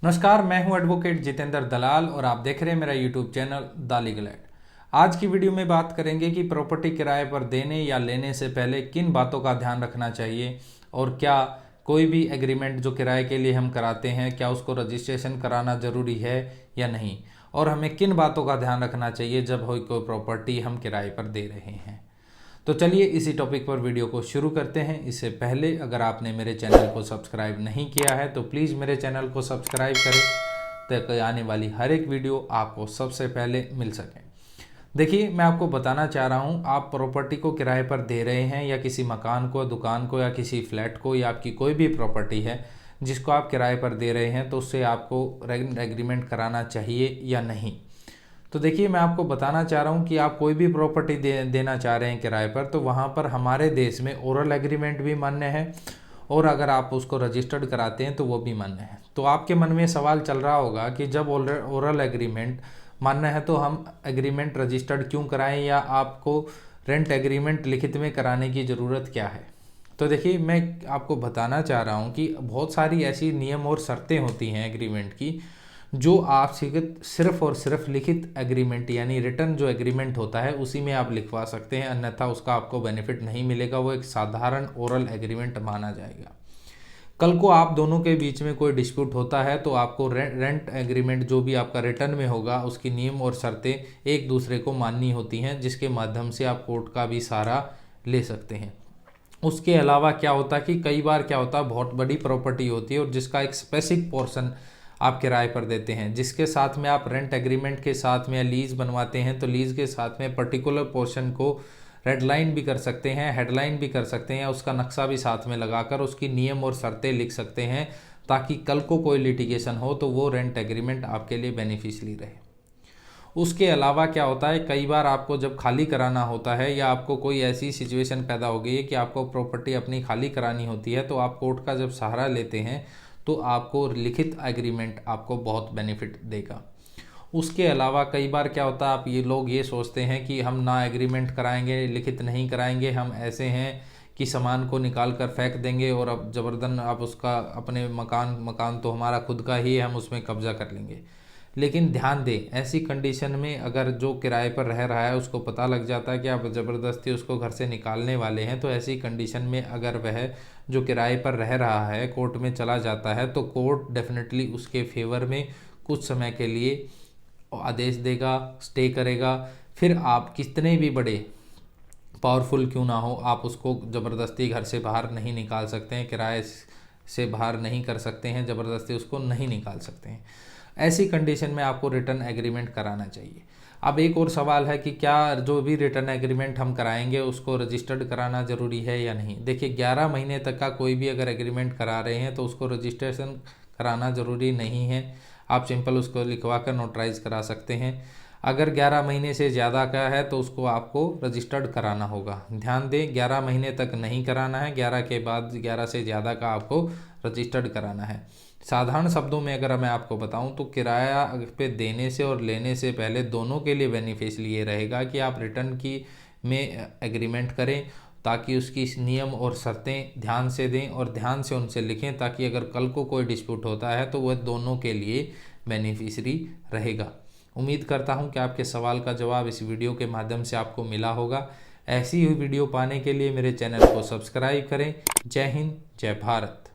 नमस्कार, मैं हूं एडवोकेट जितेंद्र दलाल और आप देख रहे हैं मेरा YouTube channel the legal aid. आज की वीडियो में बात करेंगे कि प्रॉपर्टी किराए पर देने या लेने से पहले किन बातों का ध्यान रखना चाहिए और क्या कोई भी एग्रीमेंट जो किराए के लिए हम कराते हैं क्या उसको रजिस्ट्रेशन कराना ज़रूरी है या नहीं, और हमें किन बातों का ध्यान रखना चाहिए जब कोई प्रॉपर्टी हम किराए पर दे रहे हैं। तो चलिए इसी टॉपिक पर वीडियो को शुरू करते हैं। इससे पहले अगर आपने मेरे चैनल को सब्सक्राइब नहीं किया है तो प्लीज़ मेरे चैनल को सब्सक्राइब करें ताकि आने वाली हर एक वीडियो आपको सबसे पहले मिल सके। देखिए, मैं आपको बताना चाह रहा हूँ, आप प्रॉपर्टी को किराए पर दे रहे हैं या किसी मकान को, दुकान को या किसी फ्लैट को या आपकी कोई भी प्रॉपर्टी है जिसको आप किराए पर दे रहे हैं, तो उससे आपको रेंट एग्रीमेंट कराना चाहिए या नहीं। तो देखिए, मैं आपको बताना चाह रहा हूँ कि आप कोई भी प्रॉपर्टी देना चाह रहे हैं किराए पर, तो वहाँ पर हमारे देश में ओरल एग्रीमेंट भी मान्य है और अगर आप उसको रजिस्टर्ड कराते हैं तो वो भी मान्य है। तो आपके मन में सवाल चल रहा होगा कि जब ओरल एग्रीमेंट मान्य है तो हम एग्रीमेंट रजिस्टर्ड क्यों कराएं, या आपको रेंट एग्रीमेंट लिखित में कराने की ज़रूरत क्या है। तो देखिए, मैं आपको बताना चाह रहा हूँ कि बहुत सारी ऐसी नियम और शर्तें होती हैं एग्रीमेंट की जो आप सिर्फ और सिर्फ लिखित एग्रीमेंट यानी रिटर्न जो एग्रीमेंट होता है उसी में आप लिखवा सकते हैं, अन्यथा उसका आपको बेनिफिट नहीं मिलेगा। वो एक साधारण ओरल एग्रीमेंट माना जाएगा। कल को आप दोनों के बीच में कोई डिस्प्यूट होता है तो आपको रेंट एग्रीमेंट जो भी आपका रिटर्न में होगा उसकी नियम और शर्तें एक दूसरे को माननी होती हैं, जिसके माध्यम से आप कोर्ट का भी सहारा ले सकते हैं। उसके अलावा क्या होता है कि कई बार क्या होता है, बहुत बड़ी प्रॉपर्टी होती है और जिसका एक स्पेसिफिक पोर्शन आप किराए पर देते हैं, जिसके साथ में आप रेंट एग्रीमेंट के साथ में लीज बनवाते हैं, तो लीज के साथ में पर्टिकुलर पोर्शन को रेड लाइन भी कर सकते हैं, हेडलाइन भी कर सकते हैं, उसका नक्शा भी साथ में लगाकर उसकी नियम और शर्तें लिख सकते हैं, ताकि कल को कोई लिटिगेशन हो तो वो रेंट एग्रीमेंट आपके लिए बेनिफिशियली रहे। उसके अलावा क्या होता है, कई बार आपको जब खाली कराना होता है या आपको कोई ऐसी सिचुएशन पैदा हो गई है कि आपको प्रॉपर्टी अपनी खाली करानी होती है, तो आप कोर्ट का जब सहारा लेते हैं तो आपको लिखित एग्रीमेंट आपको बहुत बेनिफिट देगा। उसके अलावा कई बार क्या होता है, आप लोग ये सोचते हैं कि हम ना एग्रीमेंट कराएंगे, लिखित नहीं कराएंगे, हम ऐसे हैं कि सामान को निकाल कर फेंक देंगे और अब ज़बरदन आप उसका अपने मकान तो हमारा खुद का ही है, हम उसमें कब्जा कर लेंगे। लेकिन ध्यान दें, ऐसी कंडीशन में अगर जो किराए पर रह रहा है उसको पता लग जाता है कि आप ज़बरदस्ती उसको घर से निकालने वाले हैं, तो ऐसी कंडीशन में अगर वह जो किराए पर रह रहा है कोर्ट में चला जाता है तो कोर्ट डेफिनेटली उसके फेवर में कुछ समय के लिए आदेश देगा, स्टे करेगा। फिर आप कितने भी बड़े पावरफुल क्यों ना हो, आप उसको ज़बरदस्ती घर से बाहर नहीं निकाल सकते हैं, किराए से बाहर नहीं कर सकते हैं, ज़बरदस्ती उसको नहीं निकाल सकते हैं। ऐसी कंडीशन में आपको रिटर्न एग्रीमेंट कराना चाहिए। अब एक और सवाल है कि क्या जो भी रिटर्न एग्रीमेंट हम कराएंगे उसको रजिस्टर्ड कराना ज़रूरी है या नहीं। देखिए, 11 महीने तक का कोई भी अगर एग्रीमेंट करा रहे हैं तो उसको रजिस्ट्रेशन कराना ज़रूरी नहीं है। आप सिंपल उसको लिखवा कर नोटराइज करा सकते हैं। अगर 11 महीने से ज़्यादा का है तो उसको आपको रजिस्टर्ड कराना होगा। ध्यान दें, 11 महीने तक नहीं कराना है, 11 के बाद 11 से ज़्यादा का आपको रजिस्टर्ड कराना है। साधारण शब्दों में अगर मैं आपको बताऊं तो किराया पे देने से और लेने से पहले दोनों के लिए बेनिफिशियल ये रहेगा कि आप रिटर्न की में एग्रीमेंट करें, ताकि उसकी नियम और शर्तें ध्यान से दें और ध्यान से उनसे लिखें, ताकि अगर कल को कोई डिस्प्यूट होता है तो वह दोनों के लिए बेनिफिशरी रहेगा। उम्मीद करता हूं कि आपके सवाल का जवाब इस वीडियो के माध्यम से आपको मिला होगा। ऐसी ही वीडियो पाने के लिए मेरे चैनल को सब्सक्राइब करें। जय हिंद, जय भारत।